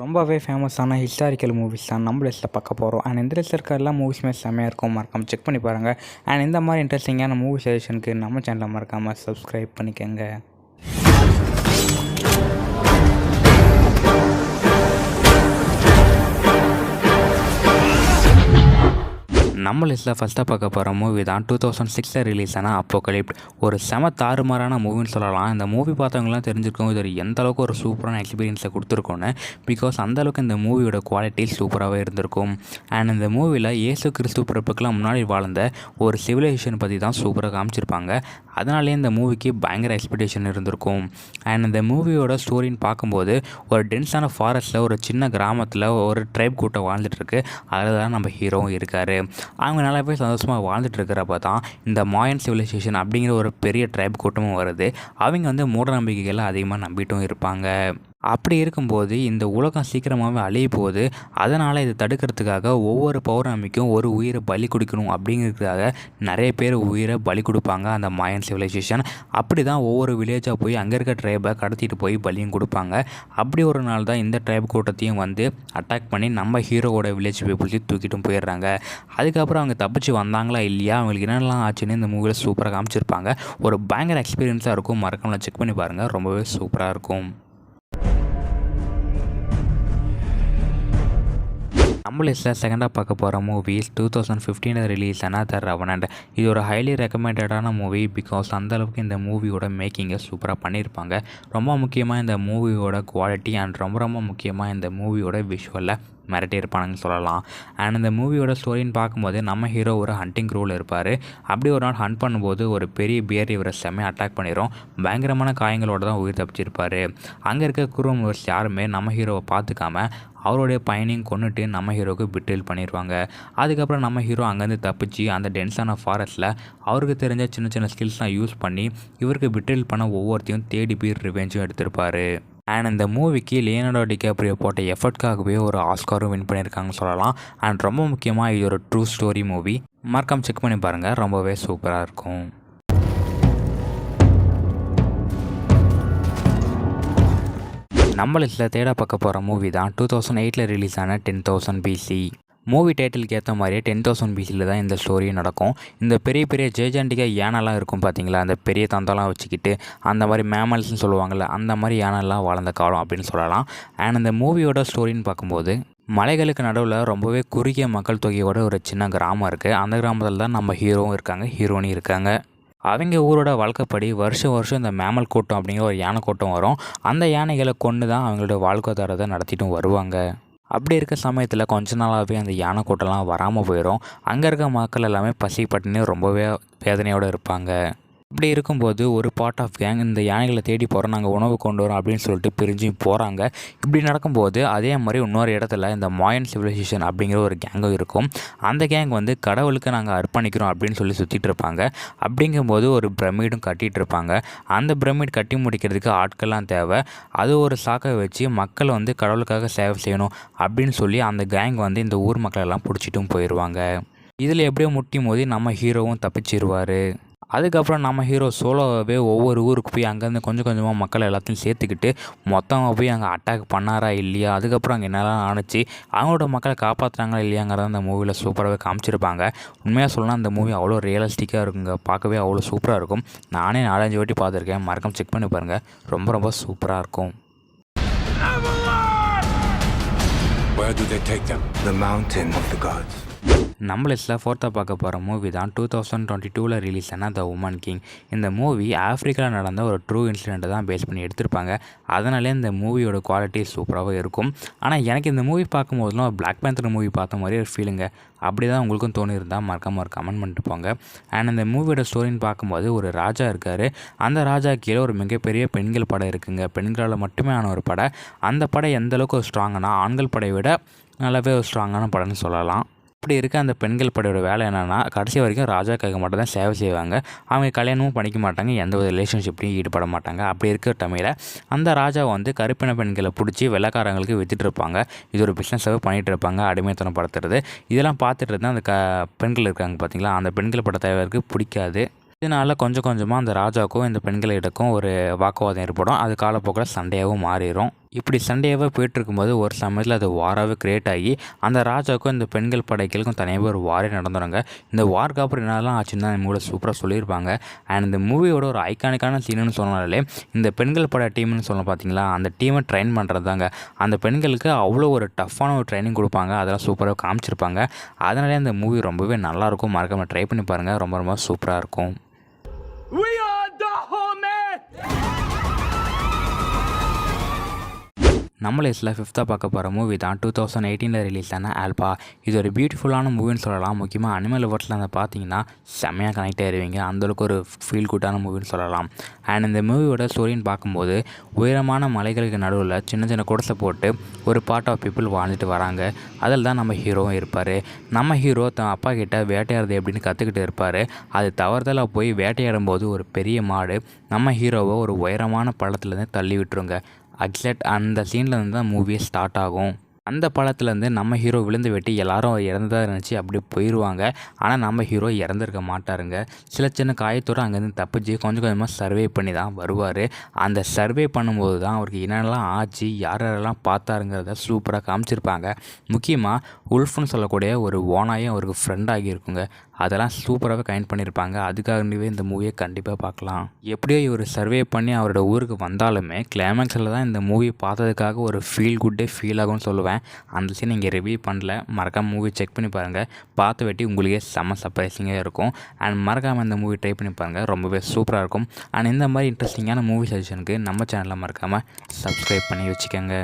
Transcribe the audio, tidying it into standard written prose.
ரொம்பவே ஃபேமஸான historical movies தான் நம்ம லிஸ்ட்டில் பார்க்க போகிறோம். அண்ட் இந்த லிஸ்ட்டில் இருக்க எல்லா மூவிஸுமே செம்மையாக இருக்கும், மறக்காமல் செக் பண்ணி பாருங்கள். அண்ட் இந்த மாதிரி இன்ட்ரெஸ்டிங்கான மூவி சஜஷனுக்கு நம்ம சேனலை மறக்காமல் சப்ஸ்கிரைப் பண்ணிக்கோங்க. நம்ம லிஸ்ட்டில் ஃபஸ்ட்டாக பார்க்க போகிற மூவி தான் 2006 ரிலீஸ் ஆன அப்போகலிப்ட். ஒரு செம தாறுமாறான மூவின்னு சொல்லலாம். இந்த மூவி பார்த்தவங்களாம் தெரிஞ்சிருக்கோம் இது எந்த அளவுக்கு ஒரு சூப்பரான எக்ஸ்பீரியன்ஸை கொடுத்துருக்கோன்னு. பிகாஸ் அந்தளவுக்கு இந்த மூவியோட குவாலிட்டி சூப்பராகவே இருந்திருக்கும். அண்ட் இந்த மூவியில் இயேசு கிறிஸ்து பிறப்புக்கெல்லாம் முன்னாடி வாழ்ந்த ஒரு சிவிலைசேஷன் பற்றி தான் சூப்பராக காமிச்சிருப்பாங்க. அதனாலே இந்த மூவிக்கு பயங்கர எக்ஸ்பெக்டேஷன் இருந்திருக்கும். அண்ட் இந்த மூவியோட ஸ்டோரின்னு பார்க்கும்போது ஒரு டென்ஸான ஃபாரஸ்ட்டில் ஒரு சின்ன கிராமத்தில் ஒரு ட்ரைப் கூட்டம் வாழ்ந்துட்டுருக்கு. அதில் தான் நம்ம ஹீரோவும் இருக்கார். அவங்க நல்லாவே சந்தோஷமாக வாழ்ந்துட்டு இருக்கிறப்ப தான் இந்த மாயன் சிவிலைசேஷன் அப்படிங்கிற ஒரு பெரிய ட்ரைப் கூட்டமும் வருது. அவங்க மூட நம்பிக்கைகளை அதிகமாக நம்பிட்டும் இருப்பாங்க. அப்படி இருக்கும்போது இந்த உலகம் சீக்கிரமாகவே அழிய போகுது. அதனால் இதை தடுக்கிறதுக்காக ஒவ்வொரு பௌர்ணமிக்கும் ஒரு உயிரை பலி கொடுக்கணும் அப்படிங்கிறதுக்காக நிறைய பேர் உயிரை பலி கொடுப்பாங்க அந்த மாயன் சிவிலைசேஷன். அப்படி தான் ஒவ்வொரு வில்லேஜாக போய் அங்கே இருக்க ட்ரைபை கடத்திட்டு போய் பலியும் கொடுப்பாங்க. அப்படி ஒரு நாள் தான் இந்த ட்ரைப் கூட்டத்தையும் அட்டாக் பண்ணி நம்ம ஹீரோவோட வில்லேஜ் பீப்புள்ஸையும் தூக்கிட்டும் போயிடுறாங்க. அதுக்கப்புறம் அவங்க தப்பிச்சு வந்தாங்களா இல்லையா, அவங்களுக்கு என்னெல்லாம் ஆச்சுன்னு இந்த மூவியில் சூப்பராக காமிச்சிருப்பாங்க. ஒரு பயங்கர எக்ஸ்பீரியன்ஸாக இருக்கும், மறக்காம செக் பண்ணி பாருங்கள், ரொம்பவே சூப்பராக இருக்கும். நம்ம லிஸ்ட்டில் செகண்டாக பார்க்க போகிற மூவிஸ் 2015 ரிலீஸ் ஆன த ரெவனன்ட். இது ஒரு ஹைலி ரெக்கமெண்டடான மூவி. பிகாஸ் அந்தளவுக்கு இந்த மூவியோட மேக்கிங்கை சூப்பராக பண்ணியிருப்பாங்க. ரொம்ப முக்கியமாக இந்த மூவியோட குவாலிட்டி அண்ட் ரொம்ப முக்கியமாக இந்த மூவியோட விஷுவலில் மிரட்டியிருப்பானுன்னு சொல்லலாம். அண்ட் இந்த மூவியோட ஸ்டோரின்னு பார்க்கும்போது நம்ம ஹீரோ ஒரு ஹண்டிங் க்ரூவில் இருப்பார். அப்படி ஒரு நாள் ஹண்ட் பண்ணும்போது ஒரு பெரிய பியர் இவரை செம்மையாக அட்டாக் பண்ணிடும். பயங்கரமான காயங்களோடு தான் உயிர் தப்பிச்சிருப்பார். அங்கே இருக்க க்ரூ மெம்பர்ஸ் யாருமே நம்ம ஹீரோவை பார்த்துக்காம அவருடைய பையனையும் கொண்டுட்டு நம்ம ஹீரோவுக்கு பிட்ரேல் பண்ணிடுவாங்க. அதுக்கப்புறம் நம்ம ஹீரோ அங்கேருந்து தப்பிச்சு அந்த டென்ஸான ஃபாரஸ்ட்டில் அவருக்கு தெரிஞ்ச சின்ன ஸ்கில்ஸ்லாம் யூஸ் பண்ணி இவருக்கு பிட்ரேல் பண்ண ஒவ்வொருத்தையும் தேடி போய் ரிவெஞ்சும் எடுத்திருப்பார். அண்ட் இந்த மூவிக்கு லியோனார்டோ டிகாப்ரியோ போட்ட எஃபர்ட்காகவே ஒரு ஆஸ்காரும் வின் பண்ணியிருக்காங்கன்னு சொல்லலாம். அண்ட் ரொம்ப முக்கியமாக இது ஒரு ட்ரூ ஸ்டோரி மூவி. மறக்காம செக் பண்ணி பாருங்கள், ரொம்பவே சூப்பராக இருக்கும். நம்ம லிஸ்ட்டில் தேட பார்க்க போகிற மூவி தான் 2008 ரிலீஸ் ஆன 10,000 BC. மூவி டைட்டிலுக்கு ஏற்ற மாதிரியே 10,000 BCயில் தான் இந்த ஸ்டோரியும் நடக்கும். இந்த பெரிய ஜெய்ஜாண்டிக்காக யானைலாம் இருக்கும் பார்த்தீங்களா, அந்த பெரிய தந்தெல்லாம் வச்சுக்கிட்டு அந்த மாதிரி மேமல்ஸ்னு சொல்லுவாங்கள்ல, அந்த மாதிரி யானைலாம் வாழ்ந்த காலம் அப்படின்னு சொல்லலாம். அண்ட் இந்த மூவியோட ஸ்டோரின்னு பார்க்கும்போது மலைகளுக்கு நடுவில் ரொம்பவே குறுகிய மக்கள் தொகையோட ஒரு சின்ன கிராமம் இருக்குது. அந்த கிராமத்தில் தான் நம்ம ஹீரோவும் இருக்காங்க, ஹீரோனி இருக்காங்க. அவங்க ஊரோட வழக்கப்படி வருஷம் இந்த மேமல் கூட்டம் அப்படிங்கிற ஒரு யானை கூட்டம் வரும். அந்த யானைகளை கொண்டு தான் அவங்களோட வாழ்க்கைத்தரத்தை நடத்திட்டும் வருவாங்க. அப்படி இருக்க சமயத்தில் கொஞ்ச நாளாகவே அந்த யானை கூட்டம்லாம் வராமல் போயிடும். அங்கே இருக்க மக்கள் எல்லாமே பசி பட்டினி ரொம்பவே வேதனையோடு இருப்பாங்க. இப்படி இருக்கும்போது ஒரு பார்ட் ஆஃப் கேங் இந்த யானைகளை தேடி போகிறோம், நாங்கள் உணவு கொண்டு வரோம் அப்படின்னு சொல்லிட்டு பிரிஞ்சு போகிறாங்க. இப்படி நடக்கும்போது அதே மாதிரி இன்னொரு இடத்துல இந்த மாயன் சிவிலைசேஷன் அப்படிங்கிற ஒரு கேங்கும் இருக்கும். அந்த கேங் கடவுளுக்கு நாங்கள் அர்ப்பணிக்கிறோம் அப்படின்னு சொல்லி சுற்றிட்டு இருப்பாங்க. அப்படிங்கும்போது ஒரு பிரமிடும் கட்டிகிட்டு இருப்பாங்க. அந்த பிரமிட் கட்டி முடிக்கிறதுக்கு ஆட்கள்லாம் தேவை. அது ஒரு சாக்கை வச்சு மக்கள் கடவுளுக்காக சேவை செய்யணும் அப்படின்னு சொல்லி அந்த கேங் இந்த ஊர் மக்களெல்லாம் பிடிச்சிட்டும் போயிடுவாங்க. இதில் எப்படியோ முட்டி மோதி நம்ம ஹீரோவும் தப்பிச்சிருவார். அதுக்கப்புறம் நம்ம ஹீரோ சோலோவாகவே ஒவ்வொரு ஊருக்கு போய் அங்கேருந்து கொஞ்சமாக மக்கள் எல்லாத்தையும் சேர்த்துக்கிட்டு மொத்தமாக போய் அங்கே அட்டாக் பண்ணாரா இல்லையா, அதுக்கப்புறம் அங்கே என்னெல்லாம் ஆணுச்சு, அவங்களோட மக்களை காப்பாற்றுறாங்களா இல்லையாங்கிறத அந்த மூவியில் சூப்பராகவே காமிச்சிருப்பாங்க. உண்மையாக சொல்லலாம் அந்த மூவி அவ்வளோ ரியலிஸ்டிக்காக இருக்குங்க, பார்க்கவே அவ்வளோ சூப்பராக இருக்கும். நானே 4-5 வாட்டி பார்த்துருக்கேன், மறக்காம செக் பண்ணி பாருங்கள், ரொம்ப சூப்பராக இருக்கும். Where do they take them? The mountain of the gods. நம்ம லிஸ்ட்டில் ஃபோர்த்தாக பார்க்க போகிற மூவி தான் 2022 ரிலீஸ் ஆன த உமன் கிங். இந்த மூவி ஆஃப்ரிக்காவில் நடந்த ஒரு ட்ரூ இன்சிடெண்ட்டை தான் பேஸ் பண்ணி எடுத்திருப்பாங்க. அதனாலே இந்த மூவியோட குவாலிட்டி சூப்பராகவே இருக்கும். ஆனால் எனக்கு இந்த மூவி பார்க்கும்போதுலாம் ஒரு பிளாக் பேந்தர் மூவி பார்த்த மாதிரி ஒரு ஃபீலுங்க. அப்படி தான் உங்களுக்கும் தோணியிருந்தால் மறக்காமல் ஒரு கமெண்ட் பண்ணிட்டு போங்க. அண்ட் இந்த மூவியோட ஸ்டோரின்னு பார்க்கும்போது ஒரு ராஜா இருக்கார். அந்த ராஜா கீழே ஒரு மிகப்பெரிய பெண்கள் படை இருக்குங்க. பெண்களால் மட்டுமே ஆன ஒரு படை. அந்த படை எந்தளவுக்கு ஒரு ஸ்ட்ராங்கானா ஆண்கள் படையை விட நல்லாவே ஒரு ஸ்ட்ராங்கான படம்னு சொல்லலாம். இப்படி இருக்க அந்த பெண்கள் படையோட வேலை என்னென்னா கடைசி வரைக்கும் ராஜாக்காக மட்டும் தான் சேவை செய்வாங்க. அவங்க கல்யாணமும் பண்ணிக்க மாட்டாங்க, எந்த ஒரு ரிலேஷன்ஷிப்லையும் ஈடுபட மாட்டாங்க. அப்படி இருக்கிற டைமில் அந்த ராஜா கருப்பின பெண்களை பிடிச்சி வெள்ளைக்காரங்களுக்கு விற்றுட்டு இருப்பாங்க. இது ஒரு பிஸ்னஸாகவே பண்ணிகிட்டு இருப்பாங்க, அடிமைத்தனம் படுத்துறது. இதெல்லாம் பார்த்துட்டு தான் அந்த பெண்கள் இருக்காங்க பார்த்தீங்களா, அந்த பெண்கள் பட தேவைக்கு பிடிக்காது. இதனால் கொஞ்சமாக அந்த ராஜாவுக்கும் இந்த பெண்களிடக்கும் ஒரு வாக்குவாதம் ஏற்படும். அது காலப்போக்கில் சண்டையாகவும் மாறிடும். இப்படி சண்டையாகவே போயிட்டுருக்கும்போது ஒரு சமயத்தில் அது வாராகவே கிரியேட் ஆகி அந்த ராஜாவுக்கும் இந்த பெண்கள் படைகளுக்கும் தனியாகவே ஒரு வாரே நடந்துடுங்க. இந்த வார்க்கு அப்புறம் என்னெல்லாம் ஆச்சுன்னு தான் மூவியில் சூப்பராக சொல்லியிருப்பாங்க. அண்ட் இந்த மூவியோட ஒரு ஐகானிக்கான சீனுன்னு சொன்னாலே இந்த பெண்கள் படை டீம்னு சொல்லலாம் பார்த்தீங்களா, அந்த டீமை ட்ரெயின் பண்ணுறது தாங்க. அந்த பெண்களுக்கு அவ்வளோ ஒரு டஃப்பான ஒரு ட்ரைனிங் கொடுப்பாங்க, அதெல்லாம் சூப்பராக காமிச்சிருப்பாங்க. அதனாலே அந்த மூவி ரொம்பவே நல்லாயிருக்கும். மறக்காமல் ட்ரை பண்ணி பாருங்கள், ரொம்ப ரொம்ப சூப்பராக இருக்கும். நம்ம லிஸ்ட்டில் 5th பார்க்க போகிற மூவி தான் 2018 ரிலீஸ் ஆன ஆல்பா. இது ஒரு பியூட்டிஃபுல்லான மூவின்னு சொல்லலாம். முக்கியமாக அனிமல் லவர்ஸில் அந்த பார்த்தீங்கன்னா செம்மையாக கனெக்ட் ஆகிடுவீங்க. அந்தளவுக்கு ஒரு ஃபீல் குட்டான மூவின்னு சொல்லலாம். அண்ட் இந்த மூவியோட ஸ்டோரின்னு பார்க்கும்போது உயரமான மலைகளுக்கு நடுவில் சின்ன சின்ன குடிசை போட்டு ஒரு பார்ட் ஆஃப் பீப்புள் வாழ்ந்துட்டு வராங்க. அதில் தான் நம்ம ஹீரோவும் இருப்பார். நம்ம ஹீரோ தன் அப்பா கிட்ட வேட்டையாடுறது எப்படின்னு கற்றுக்கிட்டு இருப்பார். அது தவறுதலாக போய் வேட்டையாடும் போது ஒரு பெரிய மாடு நம்ம ஹீரோவை ஒரு உயரமான பள்ளத்துலேருந்து தள்ளி விட்டுருங்க. அந்த சீன்லேருந்து தான் மூவியே ஸ்டார்ட் ஆகும். அந்த பழத்துலேருந்து நம்ம ஹீரோ விழுந்து வெட்டி எல்லாரும் இறந்ததாக நினச்சி அப்படி போயிடுவாங்க. ஆனால் நம்ம ஹீரோ இறந்துருக்க மாட்டாருங்க. சில சின்ன காயத்தோடு அங்கேருந்து தப்பிச்சு கொஞ்சம் கொஞ்சமாக சர்வே பண்ணி தான் வருவார். அந்த சர்வே பண்ணும்போது தான் அவருக்கு என்னென்னலாம் ஆச்சு, யாரெல்லாம் பார்த்தாருங்கிறத சூப்பராக காமிச்சிருப்பாங்க. முக்கியமாக உல்ஃப்னு சொல்லக்கூடிய ஒரு ஓனாயும் அவருக்கு ஃப்ரெண்ட் ஆகியிருக்குங்க. அதெல்லாம் சூப்பராகவே கைண்ட் பண்ணியிருப்பாங்க. அதுக்காகவே இந்த மூவியை கண்டிப்பாக பார்க்கலாம். எப்படியோ இவர் சர்வே பண்ணி அவரோட ஊருக்கு வந்தாலுமே கிளைமேக்ஸில் தான் இந்த மூவி பார்த்ததுக்காக ஒரு ஃபீல் குட்டே ஃபீல் ஆகும்னு சொல்லுவேன். அந்த சீன் இங்கே ரிவ்யூ பண்ணல, மறக்காமல் மூவி செக் பண்ணி பாருங்கள். பார்த்து வெட்டி உங்களுக்கே செம்ம சர்ப்ரைசிங்காக இருக்கும். அண்ட் மறக்காமல் இந்த மூவி ட்ரை பண்ணி பாருங்கள், ரொம்பவே சூப்பராக இருக்கும். அண்ட் இந்த மாதிரி இன்ட்ரெஸ்டிங்கான மூவி சஜஷனுக்கு நம்ம சேனலை மறக்காமல் சப்ஸ்கிரைப் பண்ணி வச்சுக்கோங்க.